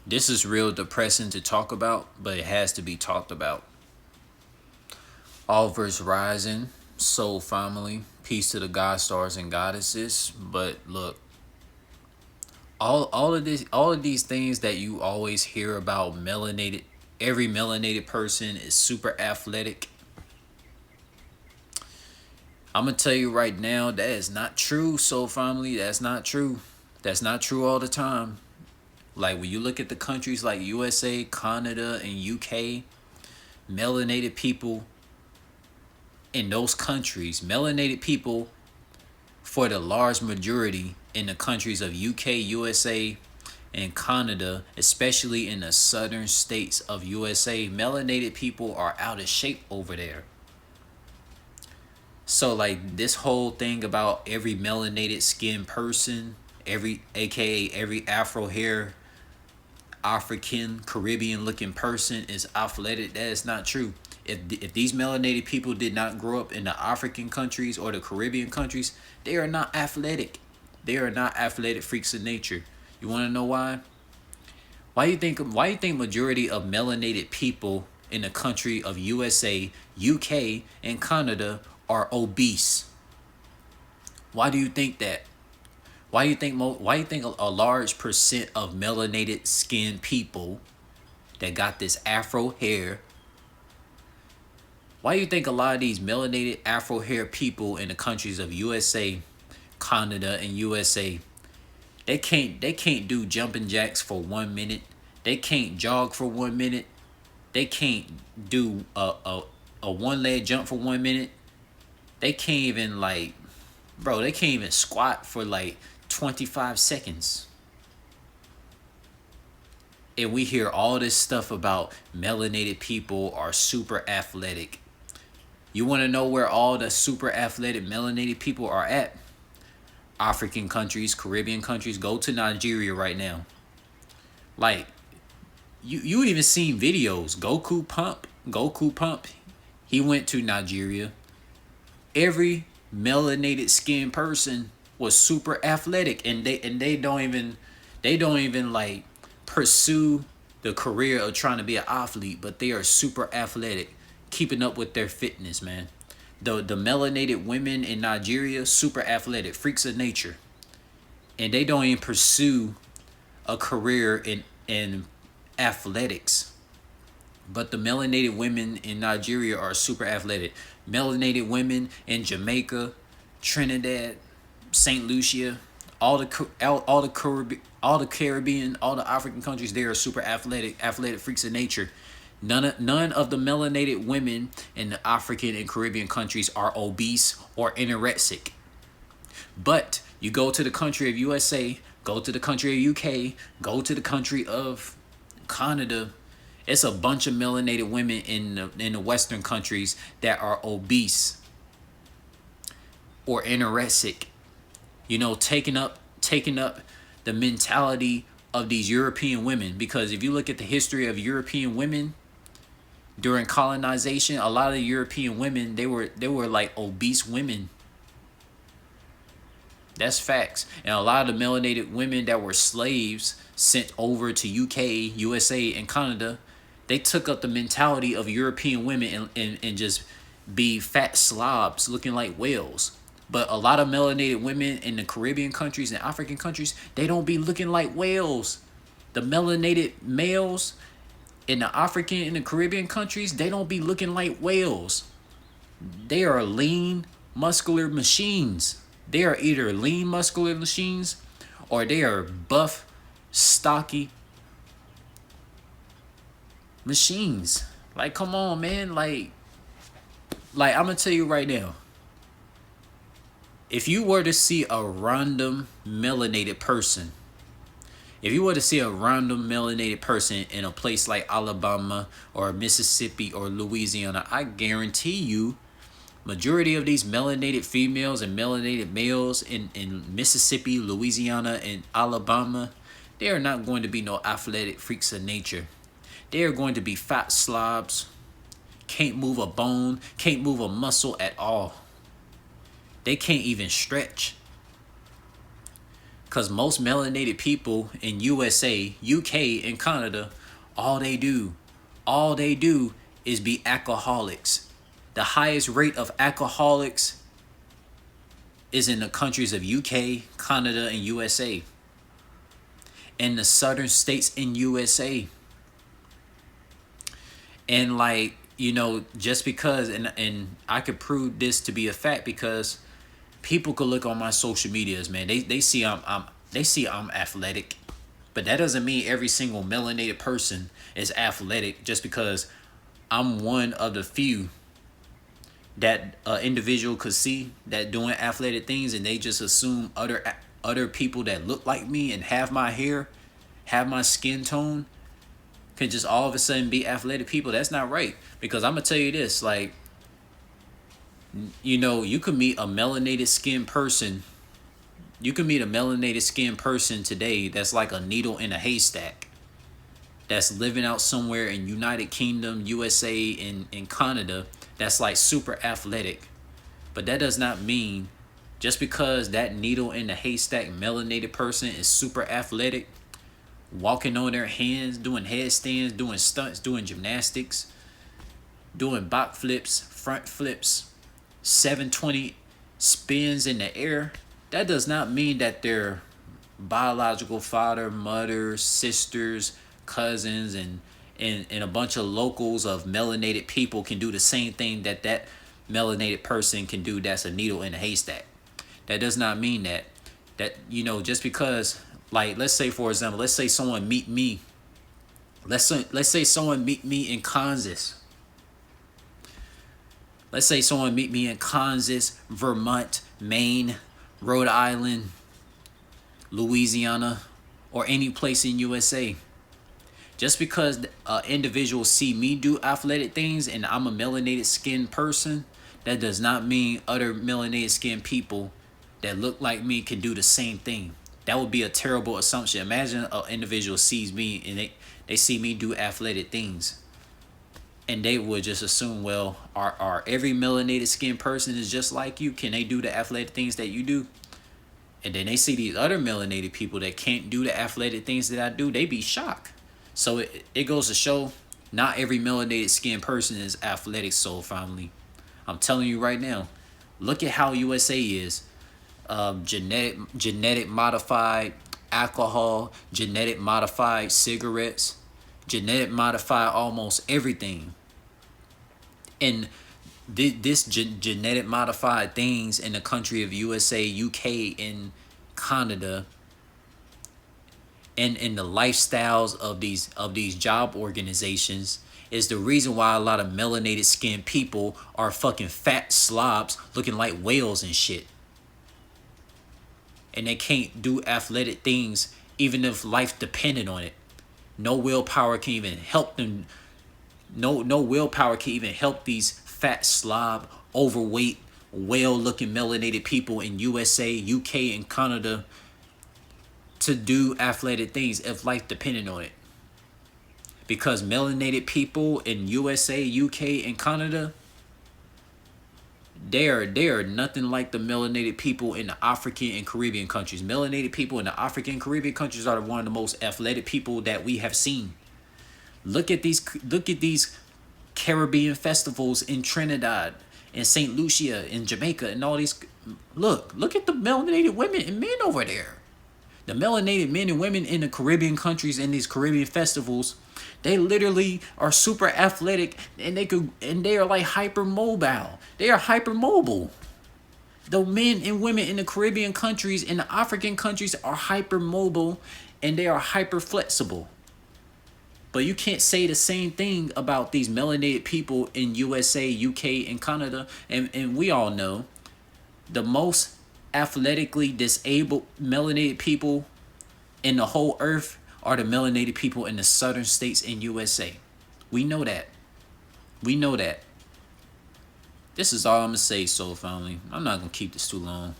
This is real depressing to talk about, but it has to be talked about. All verse rising, soul family, peace to the god stars and goddesses. But look, all of these things that you always hear about melanated, every melanated person is super athletic. I'm gonna tell you right now that is not true, soul family. That's not true. That's not true all the time. Like when you look at the countries like USA, Canada, and UK, melanated people in those countries, melanated people for the large majority in the countries of UK, USA, and Canada, especially in the southern states of USA, melanated people are out of shape over there. So like this whole thing about every melanated skin person, every aka every Afro hair African Caribbean looking person is athletic, that is not true. If these melanated people did not grow up in the African countries or the Caribbean countries, they are not athletic. They are not athletic freaks of nature. You want to know why? Why you think majority of melanated people in the country of USA, UK, and Canada are obese? Why do you think that? Why do you think a large percent of melanated skin people that got this afro hair, why do you think a lot of these melanated afro hair people in the countries of USA, Canada, and USA, they can't do jumping jacks for 1 minute. They can't jog for 1 minute. They can't do a one leg jump for 1 minute. They can't even like, bro, they can't even squat for like 25 seconds. And we hear all this stuff about melanated people are super athletic. You want to know where all the super athletic melanated people are at? African countries, Caribbean countries. Go to Nigeria right now. Like you even seen videos. Goku Pump. He went to Nigeria. Every melanated skin person was super athletic, and they don't even like pursue the career of trying to be an athlete, but they are super athletic, keeping up with their fitness, man. The melanated women in Nigeria, super athletic, freaks of nature, and they don't even pursue a career in athletics. But the melanated women in Nigeria are super athletic. Melanated women in Jamaica, Trinidad, Saint Lucia, all the Caribbean, all the African countries, they are super athletic freaks of nature. None of the melanated women in the African and Caribbean countries are obese or anorexic. But you go to the country of USA, go to the country of UK, go to the country of Canada, it's a bunch of melanated women in the Western countries that are obese or anorexic. Taking up the mentality of these European women. Because if you look at the history of European women during colonization, a lot of European women, they were like obese women. That's facts. And a lot of the melanated women that were slaves sent over to UK, USA, and Canada, they took up the mentality of European women and just be fat slobs looking like whales. But a lot of melanated women in the Caribbean countries and African countries, they don't be looking like whales. The melanated males in the African and the Caribbean countries, they don't be looking like whales. They are lean, muscular machines. They are either lean, muscular machines, or they are buff, stocky machines. Like, come on, man. Like I'm gonna tell you right now. If you were to see a random melanated person, if you were to see a random melanated person in a place like Alabama or Mississippi or Louisiana, I guarantee you majority of these melanated females and melanated males in Mississippi, Louisiana, and Alabama, they are not going to be no athletic freaks of nature. They are going to be fat slobs, can't move a bone, can't move a muscle at all. They can't even stretch. Because most melanated people in USA, UK, and Canada, all they do, all they do is be alcoholics. The highest rate of alcoholics is in the countries of UK, Canada, and USA. In the southern states in USA. And like, you know, just because, and I could prove this to be a fact because people could look on my social medias, man. They see I'm athletic, but that doesn't mean every single melanated person is athletic just because I'm one of the few that individual could see that doing athletic things, and they just assume other people that look like me and have my hair, have my skin tone, can just all of a sudden be athletic people. That's not right. Because I'm gonna tell you this, like, you know, you could meet a melanated skin person. You can meet a melanated skin person today that's like a needle in a haystack, that's living out somewhere in United Kingdom, USA, and Canada, that's like super athletic. But that does not mean just because that needle in the haystack melanated person is super athletic, walking on their hands, doing headstands, doing stunts, doing gymnastics, doing back flips, front flips, 720 spins in the air. That does not mean that their biological father, mother, sisters, cousins, and a bunch of locals of melanated people can do the same thing that melanated person can do that's a needle in a haystack. That does not mean that, you know, just because, like, let's say, for example, let's say someone meet me. Let's say someone meet me in Kansas. Let's say someone meet me in Kansas, Vermont, Maine, Rhode Island, Louisiana, or any place in USA. Just because individuals see me do athletic things and I'm a melanated skin person, that does not mean other melanated skin people that look like me can do the same thing. That would be a terrible assumption. Imagine an individual sees me and they see me do athletic things, and they would just assume, well, are every melanated skin person is just like you? Can they do the athletic things that you do? And then they see these other melanated people that can't do the athletic things that I do. They be shocked. So it goes to show, not every melanated skin person is athletic, soul family. I'm telling you right now. Look at how USA is. Genetic modified alcohol, genetic modified cigarettes, genetic modified almost everything. And this genetic modified things in the country of USA, UK, and Canada, and in the lifestyles of these job organizations, is the reason why a lot of melanated skin people are fucking fat slobs looking like whales and shit. And they can't do athletic things even if life depended on it. No willpower can even help them. No willpower can even help these fat slob, overweight, whale-looking melanated people in USA, UK, and Canada to do athletic things if life depended on it. Because melanated people in USA, UK, and Canada, they are nothing like the melanated people in the African and Caribbean countries. Melanated people in the African and Caribbean countries are one of the most athletic people that we have seen. Look at these Caribbean festivals in Trinidad and St. Lucia in Jamaica and all these. Look at the melanated women and men over there. The melanated men and women in the Caribbean countries and these Caribbean festivals, they literally are super athletic, and they are like hypermobile. They are hypermobile. The men and women in the Caribbean countries and the African countries are hypermobile, and they are hyper flexible. But you can't say the same thing about these melanated people in USA, UK, and Canada. And we all know the most athletically disabled melanated people in the whole earth are the melanated people in the southern states in USA. We know that. We know that. This is all I'm going to say, soul family. I'm not going to keep this too long.